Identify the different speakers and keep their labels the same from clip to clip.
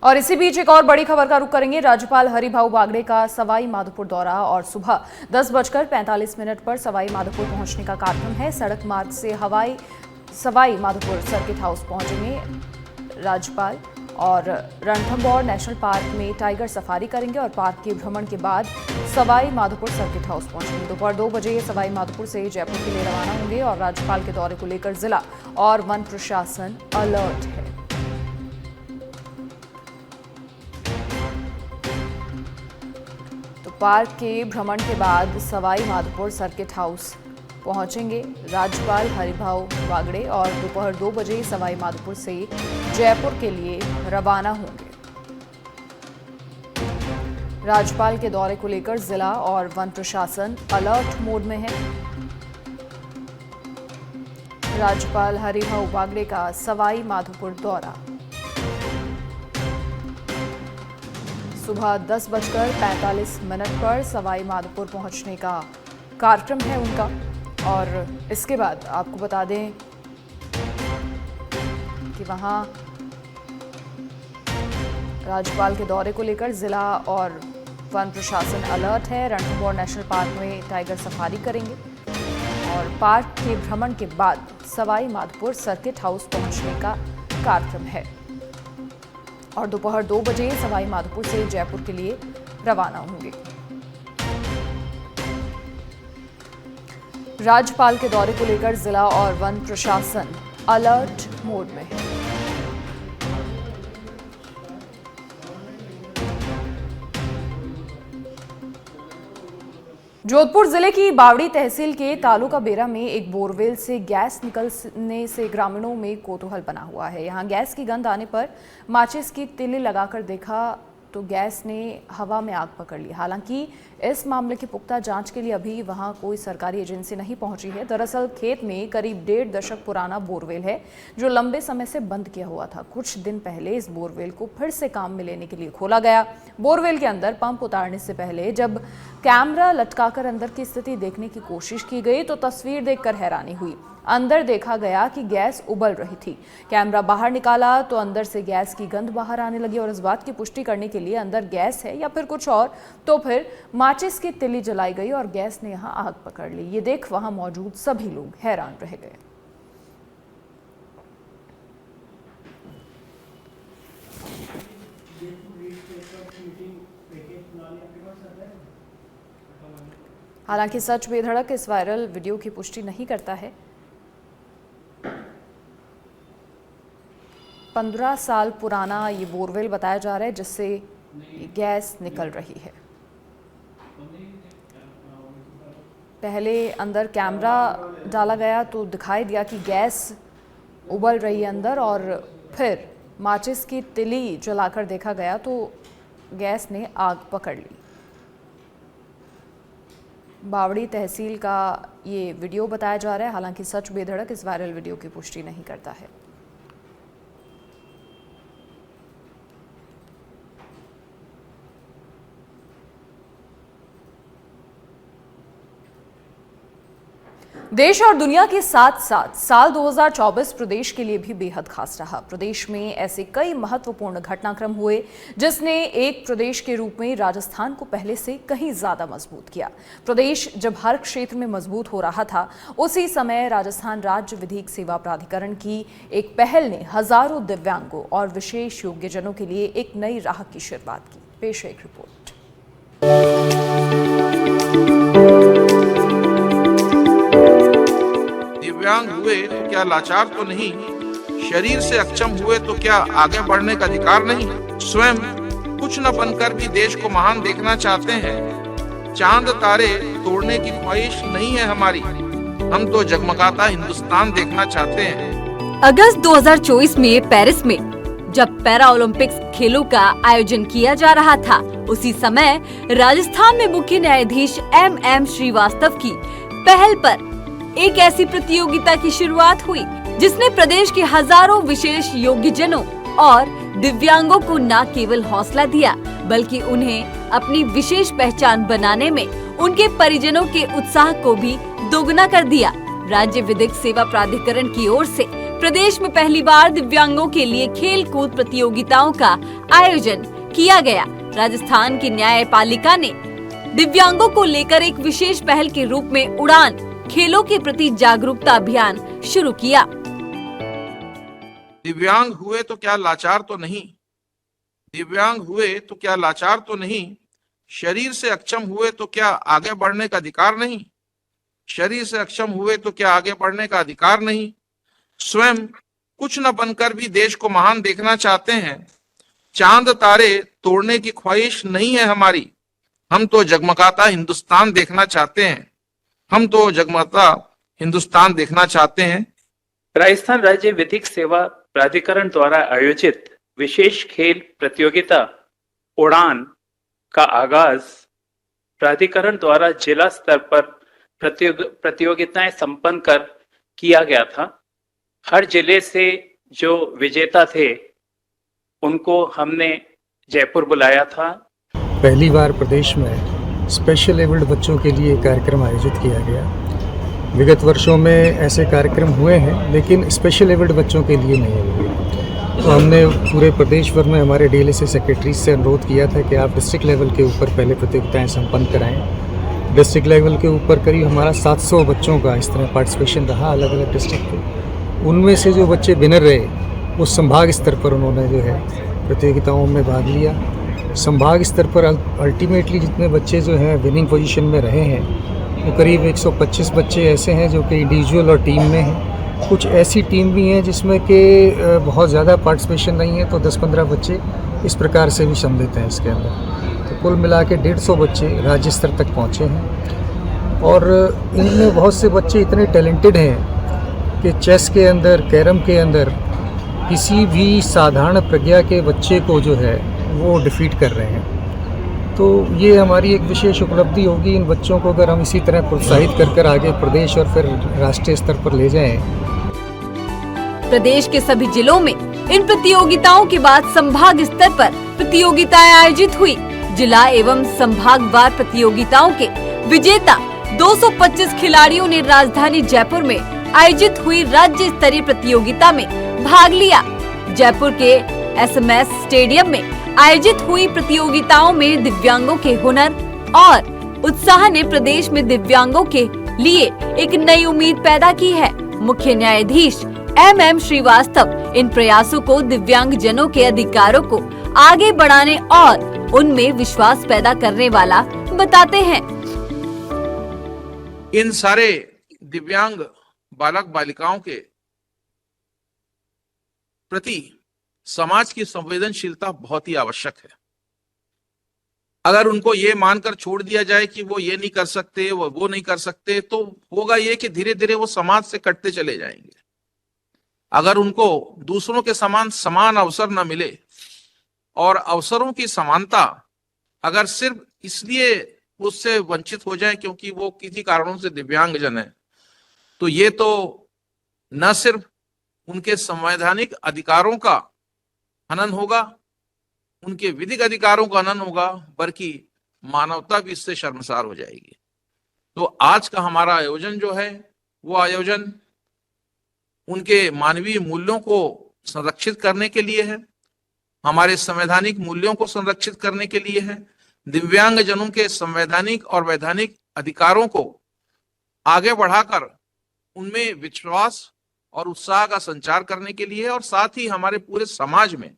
Speaker 1: और इसी बीच एक और बड़ी खबर का रुख करेंगे। राज्यपाल हरिभाऊ बागड़े का सवाई माधोपुर दौरा और सुबह 10:45 पर सवाई माधोपुर पहुंचने का कार्यक्रम है। सड़क मार्ग से सवाई माधोपुर सर्किट हाउस पहुंचेंगे राज्यपाल और रणथंभौर नेशनल पार्क में टाइगर सफारी करेंगे और पार्क के भ्रमण के बाद सवाई माधोपुर सर्किट हाउस पहुंचेंगे। दोपहर 2 बजे सवाई माधोपुर से जयपुर के लिए रवाना होंगे और राज्यपाल के दौरे को लेकर जिला और वन प्रशासन अलर्ट है। तो पार्क के भ्रमण के बाद सवाई माधोपुर सर्किट हाउस पहुंचेंगे राज्यपाल हरिभाऊ बागड़े और दोपहर 2 बजे सवाई माधोपुर से जयपुर के लिए रवाना होंगे। राज्यपाल के दौरे को लेकर जिला और वन प्रशासन अलर्ट मोड में है। राज्यपाल हरिभाऊ बागड़े का सवाई माधोपुर दौरा सुबह 10:45 पर सवाई माधोपुर पहुंचने का कार्यक्रम है उनका। और इसके बाद आपको बता दें कि वहां राज्यपाल के दौरे को लेकर जिला और वन प्रशासन अलर्ट है। रणथंभौर नेशनल पार्क में टाइगर सफारी करेंगे और पार्क के भ्रमण के बाद सवाई माधोपुर सर्किट हाउस पहुंचने का कार्यक्रम है और दोपहर 2 बजे सवाई माधोपुर से जयपुर के लिए रवाना होंगे। राज्यपाल के दौरे को लेकर जिला और वन प्रशासन अलर्ट मोड में है। जोधपुर जिले की बावड़ी तहसील के तालुका बेरा में एक बोरवेल से गैस निकलने से ग्रामीणों में कौतूहल बना हुआ है। यहां गैस की गंध आने पर माचिस की तिल्ली लगाकर देखा तो गैस ने हवा में आग पकड़ ली। हालांकि इस मामले की पुख्ता जांच के लिए अभी वहां कोई सरकारी एजेंसी नहीं पहुंची है। दरअसल खेत में करीब 1.5 दशक पुराना बोरवेल है जो लंबे समय से बंद किया हुआ था। कुछ दिन पहले इस बोरवेल को फिर से काम में लेने के लिए खोला गया। बोरवेल के अंदर पंप उतारने से पहले जब कैमरा लटकाकर अंदर की स्थिति देखने की कोशिश की गई तो तस्वीर देखकर हैरानी हुई। अंदर देखा गया कि गैस उबल रही थी। कैमरा बाहर निकाला तो अंदर से गैस की गंध बाहर आने लगी और इस बात की पुष्टि करने के लिए अंदर गैस है या फिर कुछ और, तो फिर माचिस की तिल्ली जलाई गई और गैस ने यहां आग पकड़ ली। ये देख वहां मौजूद सभी लोग हैरान रह गए। हालांकि सच बेधड़क इस वायरल वीडियो की पुष्टि नहीं करता है। 15 साल पुराना ये बोरवेल बताया जा रहा है जिससे गैस निकल रही है। पहले अंदर कैमरा डाला गया तो दिखाई दिया कि गैस उबल रही है अंदर और फिर माचिस की तिल्ली जलाकर देखा गया तो गैस ने आग पकड़ ली। बावड़ी तहसील का ये वीडियो बताया जा रहा है। हालांकि सच बेधड़क इस वायरल वीडियो की पुष्टि नहीं करता है। देश और दुनिया के साथ साथ साल 2024 प्रदेश के लिए भी बेहद खास रहा। प्रदेश में ऐसे कई महत्वपूर्ण घटनाक्रम हुए जिसने एक प्रदेश के रूप में राजस्थान को पहले से कहीं ज्यादा मजबूत किया। प्रदेश जब हर क्षेत्र में मजबूत हो रहा था उसी समय राजस्थान राज्य विधिक सेवा प्राधिकरण की एक पहल ने हजारों दिव्यांगों और विशेष योग्यजनों के लिए एक नई राह की शुरुआत की। पेश है एक रिपोर्ट।
Speaker 2: दिव्यांग हुए तो क्या लाचार तो नहीं, शरीर से अक्षम हुए तो क्या आगे बढ़ने का अधिकार नहीं। स्वयं कुछ न बनकर भी देश को महान देखना चाहते हैं। चांद तारे तोड़ने की ख्वाहिश नहीं है हमारी, हम तो जगमगाता हिंदुस्तान देखना चाहते हैं।
Speaker 3: अगस्त 2024 में पेरिस में जब पैरा ओलंपिक्स खेलों का आयोजन किया जा रहा था उसी समय राजस्थान में मुख्य न्यायाधीश MM श्रीवास्तव की पहल पर एक ऐसी प्रतियोगिता की शुरुआत हुई जिसने प्रदेश के हजारों विशेष योग्यजनों और दिव्यांगों को न केवल हौसला दिया बल्कि उन्हें अपनी विशेष पहचान बनाने में उनके परिजनों के उत्साह को भी दोगुना कर दिया। राज्य विधिक सेवा प्राधिकरण की ओर से प्रदेश में पहली बार दिव्यांगों के लिए खेल कूद प्रतियोगिताओं का आयोजन किया गया। राजस्थान की न्यायपालिका ने दिव्यांगों को लेकर एक विशेष पहल के रूप में उड़ान खेलों के प्रति जागरूकता अभियान शुरू किया।
Speaker 2: दिव्यांग हुए तो क्या लाचार तो नहीं, दिव्यांग हुए तो क्या लाचार तो नहीं, शरीर से अक्षम हुए तो क्या आगे बढ़ने का अधिकार नहीं, शरीर से अक्षम हुए तो क्या आगे बढ़ने का अधिकार नहीं। स्वयं कुछ न बनकर भी देश को महान देखना चाहते हैं। चांद तारे तोड़ने की ख्वाहिश नहीं है हमारी, हम तो जगमगाता हिंदुस्तान देखना चाहते हैं, हम तो जगमगाता हिंदुस्तान देखना चाहते हैं।
Speaker 4: राजस्थान राज्य विधिक सेवा प्राधिकरण द्वारा आयोजित विशेष खेल प्रतियोगिता उड़ान का आगाज प्राधिकरण द्वारा जिला स्तर पर प्रतियोगिताएं संपन्न कर किया गया था। हर जिले से जो विजेता थे उनको हमने जयपुर बुलाया था।
Speaker 5: पहली बार प्रदेश में स्पेशल एबल्ड बच्चों के लिए कार्यक्रम आयोजित किया गया। विगत वर्षों में ऐसे कार्यक्रम हुए हैं लेकिन स्पेशल एबल्ड बच्चों के लिए नहीं हुए। तो हमने पूरे प्रदेश भर में हमारे डीएलएसए सेक्रेटरी से अनुरोध किया था कि आप डिस्ट्रिक्ट लेवल के ऊपर पहले प्रतियोगिताएं संपन्न कराएं। डिस्ट्रिक्ट लेवल के ऊपर करीब हमारा 700 बच्चों का इस तरह पार्टिसिपेशन रहा अलग अलग डिस्ट्रिक्ट के। उनमें से जो बच्चे विनर रहे वो संभाग स्तर पर उन्होंने जो है प्रतियोगिताओं में भाग लिया। संभाग स्तर पर अल्टीमेटली जितने बच्चे जो हैं विनिंग पोजीशन में रहे हैं वो करीब 125 बच्चे ऐसे हैं जो कि इंडिविजुअल और टीम में हैं। कुछ ऐसी टीम भी हैं जिसमें कि बहुत ज़्यादा पार्टिसिपेशन नहीं है, तो 10-15 बच्चे इस प्रकार से भी सम्मिलित हैं इसके अंदर। तो कुल मिला के 150 बच्चे राज्य स्तर तक पहुँचे हैं और इनमें बहुत से बच्चे इतने टैलेंटेड हैं कि चेस के अंदर, कैरम के अंदर किसी भी साधारण प्रज्ञा के बच्चे को जो है वो डिफीट कर रहे हैं। तो ये हमारी एक विशेष उपलब्धि होगी। इन बच्चों को अगर हम इसी तरह प्रोत्साहित कर आगे प्रदेश और फिर राष्ट्रीय स्तर पर ले जाएं।
Speaker 3: प्रदेश के सभी जिलों में इन प्रतियोगिताओं के बाद संभाग स्तर पर प्रतियोगिताएं आयोजित हुई। जिला एवं संभागवार प्रतियोगिताओं के विजेता 225 खिलाड़ियों ने राजधानी जयपुर में आयोजित हुई राज्य स्तरीय प्रतियोगिता में भाग लिया। जयपुर के एसएमएस स्टेडियम में आयोजित हुई प्रतियोगिताओं में दिव्यांगों के हुनर और उत्साह ने प्रदेश में दिव्यांगों के लिए एक नई उम्मीद पैदा की है। मुख्य न्यायाधीश MM श्रीवास्तव इन प्रयासों को दिव्यांग जनों के अधिकारों को आगे बढ़ाने और उनमें विश्वास पैदा करने वाला बताते हैं।
Speaker 2: इन सारे दिव्यांग बालक बालिकाओं के प्रति समाज की संवेदनशीलता बहुत ही आवश्यक है। अगर उनको ये मानकर छोड़ दिया जाए कि वो ये नहीं कर सकते, वो नहीं कर सकते, तो होगा ये कि धीरे धीरे वो समाज से कटते चले जाएंगे। अगर उनको दूसरों के समान अवसर न मिले और अवसरों की समानता अगर सिर्फ इसलिए उससे वंचित हो जाए क्योंकि वो किसी कारणों से दिव्यांगजन है, तो ये तो न सिर्फ उनके संवैधानिक अधिकारों का हनन होगा, उनके विधिक अधिकारों का हनन होगा, बल्कि मानवता भी इससे शर्मसार हो जाएगी। तो आज का हमारा आयोजन जो है वो आयोजन उनके मानवीय मूल्यों को संरक्षित करने के लिए है, हमारे संवैधानिक मूल्यों को संरक्षित करने के लिए है, दिव्यांग जनों के संवैधानिक और वैधानिक अधिकारों को आगे बढ़ाकर उनमें विश्वास और उत्साह का संचार करने के लिए, और साथ ही हमारे पूरे समाज में,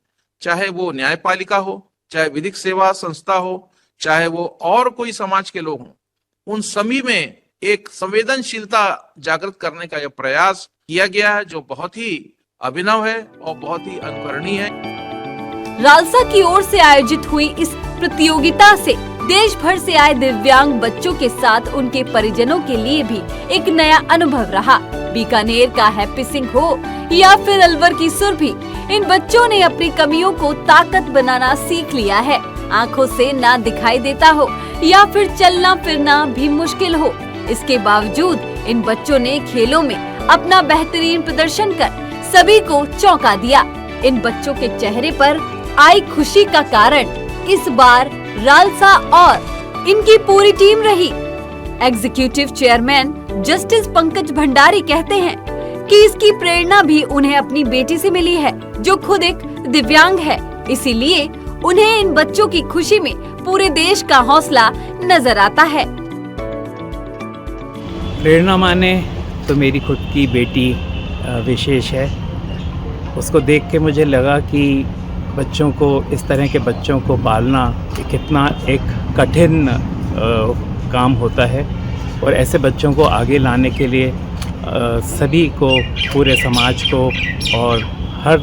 Speaker 2: चाहे वो न्यायपालिका हो, चाहे विधिक सेवा संस्था हो, चाहे वो और कोई समाज के लोग हों, उन सभी में एक संवेदनशीलता जागृत करने का यह प्रयास किया गया है, जो बहुत ही अभिनव है और बहुत ही अनुकरणीय है।
Speaker 3: रालसा की ओर से आयोजित हुई इस प्रतियोगिता से देश भर से आए दिव्यांग बच्चों के साथ उनके परिजनों के लिए भी एक नया अनुभव रहा। बीकानेर का हैप्पी सिंह हो या फिर अलवर की सुरभि, इन बच्चों ने अपनी कमियों को ताकत बनाना सीख लिया है। आँखों से ना दिखाई देता हो या फिर चलना फिरना भी मुश्किल हो, इसके बावजूद इन बच्चों ने खेलों में अपना बेहतरीन प्रदर्शन कर सभी को चौंका दिया। इन बच्चों के चेहरे पर आई खुशी का कारण इस बार रालसा और इनकी पूरी टीम रही। Executive chairman justice Pankaj Bhandari कहते हैं, कि इसकी प्रेरणा भी उन्हें अपनी बेटी से मिली है, जो खुद एक दिव्यांग है। इसीलिए उन्हें इन बच्चों की खुशी में पूरे देश का हौसला नजर आता है।
Speaker 6: प्रेरणा माने तो मेरी खुद की बेटी विशेष है। उसको देख के मुझे लगा कि बच्चों को, इस तरह के बच्चों को पालना कितना एक कठिन काम होता है, और ऐसे बच्चों को आगे लाने के लिए सभी को, पूरे समाज को और हर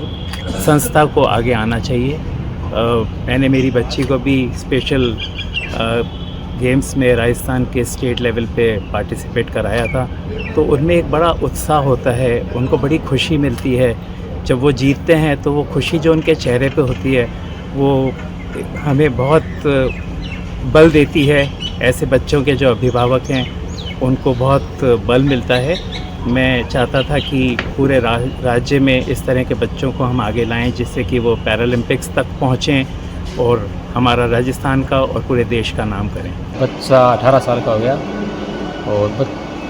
Speaker 6: संस्था को आगे आना चाहिए। मैंने मेरी बच्ची को भी स्पेशल गेम्स में राजस्थान के स्टेट लेवल पे पार्टिसिपेट कराया था, तो उनमें एक बड़ा उत्साह होता है, उनको बड़ी खुशी मिलती है जब वो जीतते हैं। तो वो खुशी जो उनके चेहरे पे होती है वो हमें बहुत बल देती है। ऐसे बच्चों के जो अभिभावक हैं उनको बहुत बल मिलता है। मैं चाहता था कि पूरे राज्य में इस तरह के बच्चों को हम आगे लाएं, जिससे कि वो पैरालंपिक्स तक पहुँचें और हमारा राजस्थान का और पूरे देश का नाम करें।
Speaker 7: बच्चा 18 साल का हो गया और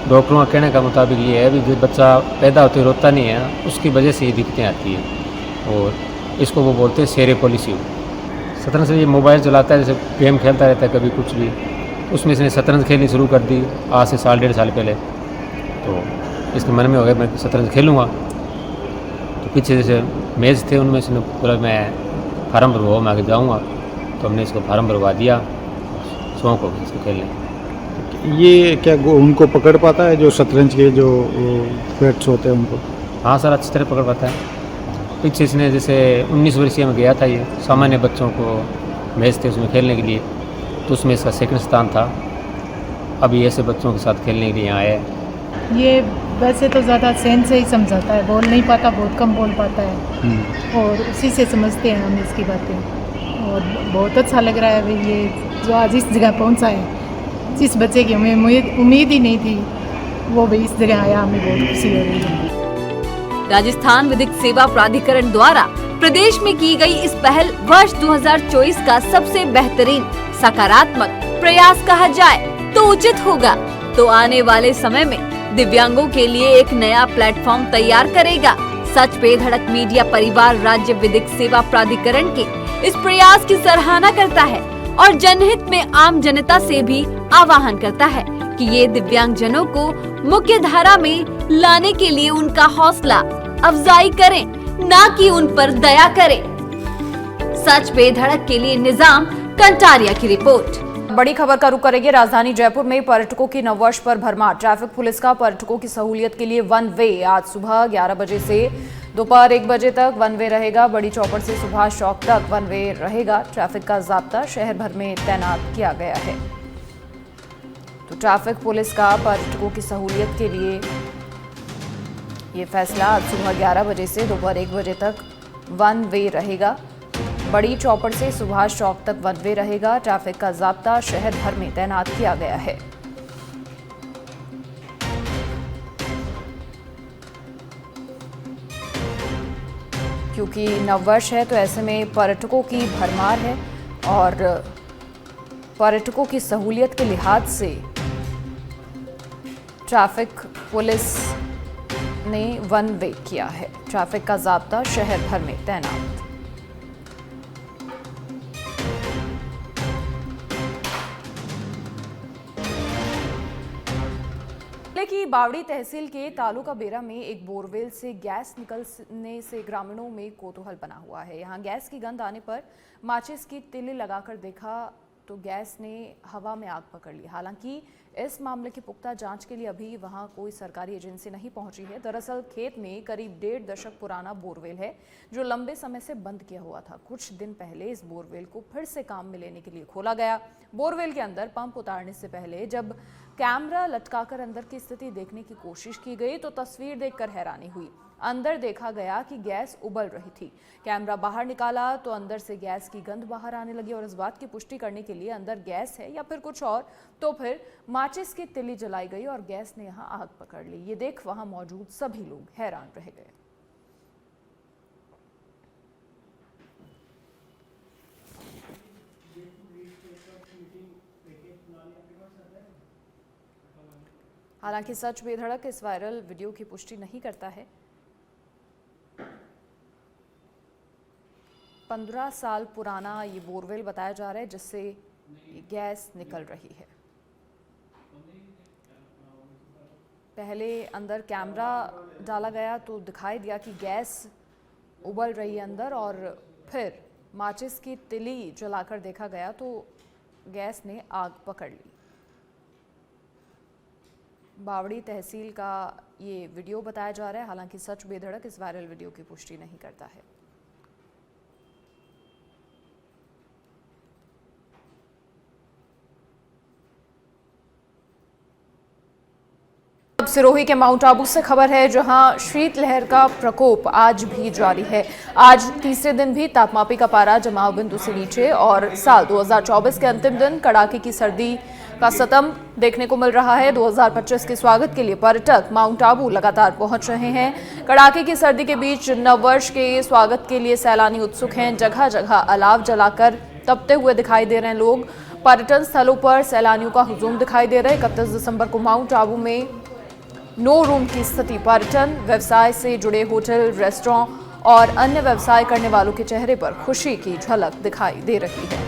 Speaker 7: डॉक्टरों का कहने का मुताबिक ये है भी जो बच्चा पैदा होते रोता नहीं है, उसकी वजह से ये दिक्कतें आती हैं, और इसको वो बोलते हैं सेरेपोलिसिव। शतरंज से ये मोबाइल चलाता है, जैसे गेम खेलता रहता है कभी कुछ भी, उसमें इसने शतरंज खेलनी शुरू कर दी आज से 1.5 साल पहले। तो इसके मन में हो गया मैं शतरंज खेलूँगा। तो पीछे जैसे मैच थे उनमें इसने बोला मैं फार्म भरवाओ, मैं आगे जाऊँगा। तो हमने इसको फार्म भरवा दिया, शौक हो गया इसको खेलने।
Speaker 5: ये क्या उनको पकड़ पाता है, जो शतरंज के जो पेट्स होते हैं उनको?
Speaker 7: हाँ सर, अच्छी तरह पकड़ पाता है। पीछे इसने जैसे 19 वर्षीय में गया था, ये सामान्य बच्चों को मैच थे उसमें खेलने के लिए, तो उसमें इसका सेकंड स्थान था। अभी ऐसे बच्चों के साथ खेलने के लिए यहाँ आया है।
Speaker 8: ये वैसे तो ज़्यादा सेंस से ही समझाता है, बोल नहीं पाता, बहुत कम बोल पाता है, और उसी से समझते हैं हम इसकी बातें। और बहुत अच्छा लग रहा है भाई, ये जो आज इस जगह पहुँचा है, जिस बच्चे की हमें उम्मीद ही नहीं थी, वो भी इस जगह आया, हमें बहुत खुशी हो रही है।
Speaker 3: राजस्थान विधिक सेवा प्राधिकरण द्वारा प्रदेश में की गई इस पहल वर्ष 2024 का सबसे बेहतरीन सकारात्मक प्रयास कहा जाए तो उचित होगा। तो आने वाले समय में दिव्यांगों के लिए एक नया प्लेटफॉर्म तैयार करेगा। सच पे धड़क मीडिया परिवार राज्य विधिक सेवा प्राधिकरण के इस प्रयास की सराहना करता है और जनहित में आम जनता से भी आह्वान करता है कि ये दिव्यांगजनों को मुख्य धारा में लाने के लिए उनका हौसला अफजाई करें, ना कि उन पर दया करें। सच पे धड़क के लिए निजाम कंटारिया की रिपोर्ट।
Speaker 1: बड़ी खबर का रुख करेंगे। राजधानी जयपुर में पर्यटकों की नववर्ष पर भरमार। ट्रैफिक पुलिस का पर्यटकों की सहूलियत के लिए वन वे आज सुबह 11 बजे से दोपहर 1 बजे तक वन वे रहेगा। बड़ी चौपड़ से सुभाष चौक तक वन वे रहेगा। ट्रैफिक का जाब्ता शहर भर में तैनात किया गया है। तो ट्रैफिक पुलिस का पर्यटकों की सहूलियत के लिए ये फैसला आज सुबह 11 बजे से दोपहर 1 बजे तक वन वे रहेगा। बड़ी चौपड़ से सुभाष चौक तक वन वे रहेगा। ट्रैफिक का जाब्ता शहर भर में तैनात किया गया है। क्योंकि नववर्ष है तो ऐसे में पर्यटकों की भरमार है और पर्यटकों की सहूलियत के लिहाज से ट्रैफिक पुलिस ने वन वे किया है। ट्रैफिक का जाब्ता शहर भर में तैनात। की बावड़ी तहसील के तालुका बेरा में एक बोरवेल से गैस निकलने से ग्रामीणों में कौतूहल बना हुआ है। यहां गैस की गंध आने पर माचिस की तिल्ली लगाकर देखा तो गैस ने हवा में आग पकड़ ली। हालांकि इस मामले की पुख्ता जांच के लिए अभी वहां कोई सरकारी एजेंसी नहीं पहुंची है। दरअसल खेत में करीब 1.5 दशक पुराना बोरवेल है जो लंबे समय से बंद किया हुआ था। कुछ दिन पहले इस बोरवेल को फिर से काम में लेने के लिए खोला गया। बोरवेल के अंदर पंप उतारने से पहले जब कैमरा लटकाकर अंदर की स्थिति देखने की कोशिश की गई तो तस्वीर देखकर हैरानी हुई। अंदर देखा गया कि गैस उबल रही थी। कैमरा बाहर निकाला तो अंदर से गैस की गंध बाहर आने लगी और इस बात की पुष्टि करने के लिए अंदर गैस है या फिर कुछ और, तो फिर माचिस की तिल्ली जलाई गई और गैस ने यहां आग पकड़ ली। ये देख वहां मौजूद सभी लोग हैरान रह गए। हालांकि सच बेधड़क इस वायरल वीडियो की पुष्टि नहीं करता है। 15 साल पुराना ये बोरवेल बताया जा रहा है जिससे गैस निकल रही है। पहले अंदर कैमरा डाला गया तो दिखाई दिया कि गैस उबल रही है अंदर, और फिर माचिस की तिली जलाकर देखा गया तो गैस ने आग पकड़ ली। बावड़ी तहसील का ये वीडियो बताया जा रहा है। हालांकि सच बेधड़क इस वायरल वीडियो की पुष्टि नहीं करता है। अब सिरोही के माउंट आबू से खबर है, जहां शीतलहर का प्रकोप आज भी जारी है। आज तीसरे दिन भी तापमापी का पारा जमाव बिंदु से नीचे, और साल 2024 के अंतिम दिन कड़ाके की सर्दी का सतम देखने को मिल रहा है। 2025 के स्वागत के लिए पर्यटक माउंट आबू लगातार पहुंच रहे हैं। कड़ाके की सर्दी के बीच नववर्ष के स्वागत के लिए सैलानी उत्सुक हैं। जगह जगह अलाव जलाकर तपते हुए दिखाई दे रहे हैं लोग। पर्यटन स्थलों पर सैलानियों का हुजूम दिखाई दे रहा है। 31 दिसंबर को माउंट आबू में नो रूम की स्थिति। पर्यटन व्यवसाय से जुड़े होटल, रेस्टोरेंट और अन्य व्यवसाय करने वालों के चेहरे पर खुशी की झलक दिखाई दे रही है।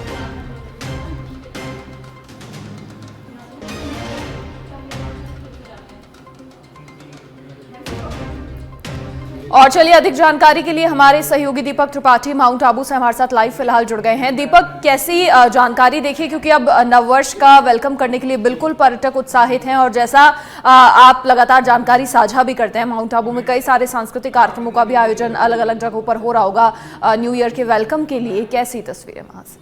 Speaker 1: और चलिए अधिक जानकारी के लिए हमारे सहयोगी दीपक त्रिपाठी माउंट आबू से हमारे साथ लाइव फिलहाल जुड़ गए हैं। दीपक, कैसी जानकारी देखी, क्योंकि अब नववर्ष का वेलकम करने के लिए बिल्कुल पर्यटक उत्साहित हैं, और जैसा आप लगातार जानकारी साझा भी करते हैं, माउंट आबू में कई सारे सांस्कृतिक कार्यक्रमों का भी आयोजन अलग अलग जगहों पर हो रहा होगा न्यू ईयर के वेलकम के लिए। कैसी तस्वीरें वहां से?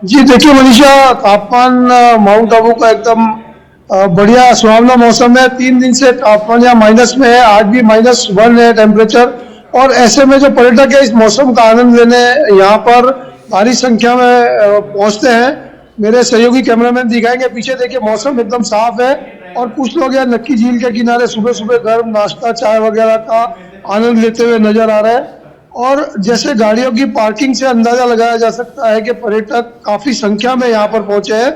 Speaker 9: जी देखिए मनीषा, तापमान माउंट आबू का एकदम बढ़िया सुहावना मौसम है। 3 दिन से तापमान यहाँ माइनस में है, आज भी -1 है टेम्परेचर। और ऐसे में जो पर्यटक है इस मौसम का आनंद लेने यहाँ पर भारी संख्या में पहुँचते हैं। मेरे सहयोगी कैमरामैन दिखाएंगे, पीछे देखिए मौसम एकदम साफ है, और कुछ लोग यहाँ नक्की झील के किनारे सुबह सुबह गर्म नाश्ता, चाय वगैरह का आनंद लेते हुए नजर आ रहे हैं। और जैसे गाड़ियों की पार्किंग से अंदाजा लगाया जा सकता है कि पर्यटक काफी संख्या में यहाँ पर पहुंचे हैं,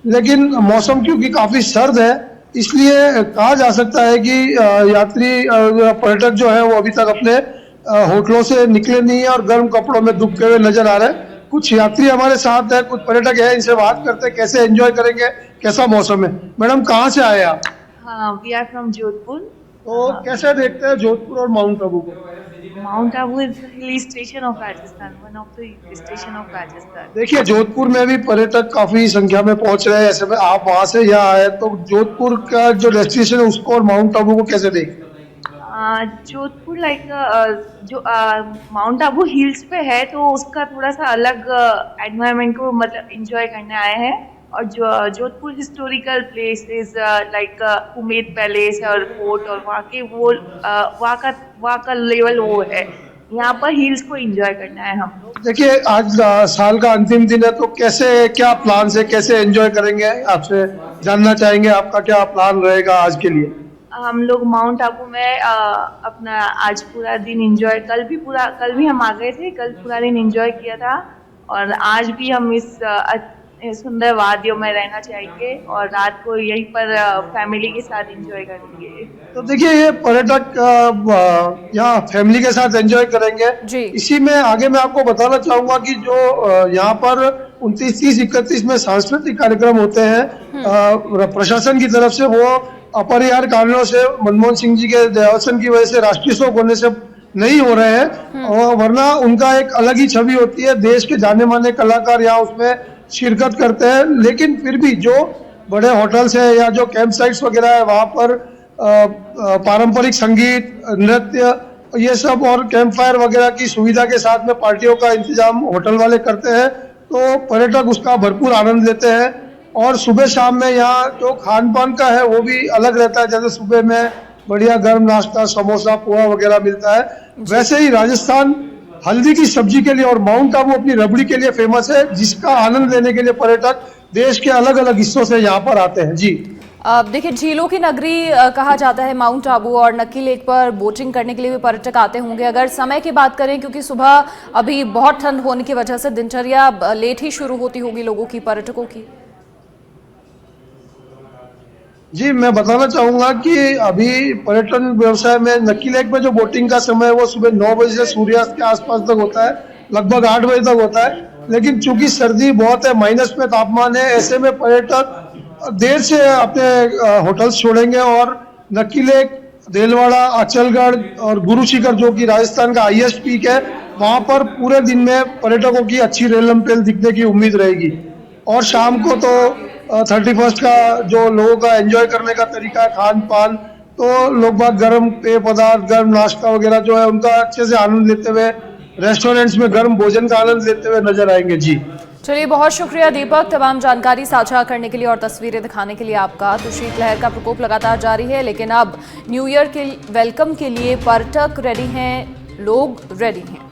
Speaker 9: लेकिन मौसम क्योंकि काफी सर्द है इसलिए कहा जा सकता है कि यात्री पर्यटक जो है वो अभी तक अपने होटलों से निकले नहीं है और गर्म कपड़ों में दुबके हुए नजर आ रहे हैं। कुछ यात्री हमारे साथ है, कुछ पर्यटक है, इनसे बात करते हैं कैसे एंजॉय करेंगे, कैसा मौसम है। मैडम, कहाँ से आए आप?
Speaker 10: हाँ, वी आर फ्रॉम जोधपुर।
Speaker 9: तो कैसे देखते हैं जोधपुर और माउंट आबू को?
Speaker 10: Mount Abu is hill station of Rajasthan, one of the station of Rajasthan.
Speaker 9: देखिए जोधपुर में भी पर्यटक काफी संख्या में पहुंच रहे हैं। ऐसे में आप वहां से यहाँ आए, तो जोधपुर का जो डेस्टिनेशन है उसको और माउंट आबू को कैसे देखते हैं?
Speaker 10: जोधपुर जो माउंट आबू हिल्स पे है, तो उसका थोड़ा सा अलग एनवायरनमेंट को मतलब एंजॉय करने आए हैं। और जो Jodhpur historical place is like Umed palace और फोर्ट, और वहाँ का लेवल वो है। यहाँ पर हिल्स को एंजॉय करना है हम लोग।
Speaker 9: देखिए आज साल का अंतिम दिन है, तो कैसे क्या प्लान है, कैसे एंजॉय करेंगे, आपसे जानना चाहेंगे आपका क्या प्लान रहेगा आज के लिए?
Speaker 10: हम लोग माउंट आबू में अपना आज पूरा दिन एंजॉय, कल भी हम आ गए थे, कल पूरा दिन एंजॉय किया था, और आज भी हम इस सुंदर वादियों में रहना चाहेंगे और रात को यहीं पर फैमिली के साथ एंजॉय करेंगे।
Speaker 9: तो देखिए ये पर्यटक यहाँ फैमिली के साथ एंजॉय करेंगे जी। इसी में आगे मैं आपको बताना चाहूंगा कि जो यहाँ पर 29, 30, 31 में सांस्कृतिक कार्यक्रम होते हैं प्रशासन की तरफ से, वो अपरिहार्य कारणों से मनमोहन सिंह जी के देहावसान की वजह से राष्ट्रीय शोक होने से नहीं हो रहे हैं, और वरना उनका एक अलग ही छवि होती है। देश के जाने माने कलाकार यहाँ उसमें शिरकत करते हैं, लेकिन फिर भी जो बड़े होटल्स है या जो कैंप साइट्स वगैरह है वहाँ पर पारंपरिक संगीत, नृत्य, ये सब और कैंप फायर वगैरह की सुविधा के साथ में पार्टियों का इंतजाम होटल वाले करते हैं, तो पर्यटक उसका भरपूर आनंद लेते हैं। और सुबह शाम में यहाँ जो खान पान का है वो भी अलग रहता है, जैसे सुबह में बढ़िया गर्म नाश्ता, समोसा, पोहा वगैरह मिलता है, वैसे ही राजस्थान हल्दी की सब्जी के लिए और माउंट आबू अपनी रबड़ी के लिए फेमस है, जिसका आनंद लेने के लिए पर्यटक देश के अलग अलग हिस्सों से यहाँ पर आते हैं। जी
Speaker 1: देखिए, झीलों की नगरी कहा जाता है माउंट आबू, और नक्की लेक पर बोटिंग करने के लिए भी पर्यटक आते होंगे। अगर समय की बात करें, क्योंकि सुबह अभी बहुत ठंड होने की वजह से दिनचर्या लेट ही शुरू होती होगी लोगों की, पर्यटकों की।
Speaker 9: जी, मैं बताना चाहूंगा कि अभी पर्यटन व्यवसाय में नक्की लेक में जो बोटिंग का समय है वो सुबह 9 बजे से सूर्यास्त के आसपास तक होता है, लगभग 8 बजे तक होता है। लेकिन चूंकि सर्दी बहुत है, माइनस में तापमान है, ऐसे में पर्यटक देर से अपने होटल्स छोड़ेंगे और नक्की लेक, देलवाड़ा, अचलगढ़ और गुरु शिखर जो कि राजस्थान का हाईएस्ट पीक है, वहां पर पूरे दिन में पर्यटकों की अच्छी रेलम पेल दिखने की उम्मीद रहेगी। और शाम को तो 31 का जो लोगों का एंजॉय करने का तरीका है, खान पान, तो लोग बाग गर्म पेय पदार्थ, गर्म नाश्ता वगैरह जो है उनका अच्छे से आनंद लेते हुए रेस्टोरेंट्स में गर्म भोजन का आनंद लेते हुए नजर आएंगे। जी
Speaker 1: चलिए, बहुत शुक्रिया दीपक, तमाम जानकारी साझा करने के लिए और तस्वीरें दिखाने के लिए आपका। तो शीतलहर का प्रकोप लगातार जारी है, लेकिन अब न्यू ईयर के वेलकम के लिए पर्यटक रेडी हैं, लोग रेडी हैं।